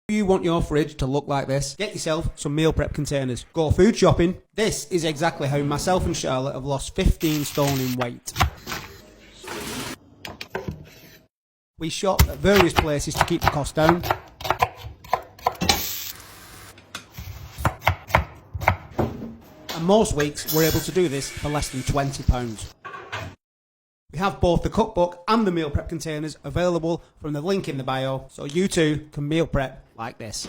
Do you want your fridge to look like this? Get yourself some meal prep containers. Go food shopping. This is exactly how myself and Charlotte have lost 15 stone in weight. We shop at various places to keep the cost down. And most weeks we're able to do this for less than £20. We have both the cookbook and the meal prep containers available from the link in the bio, so you too can meal prep like this.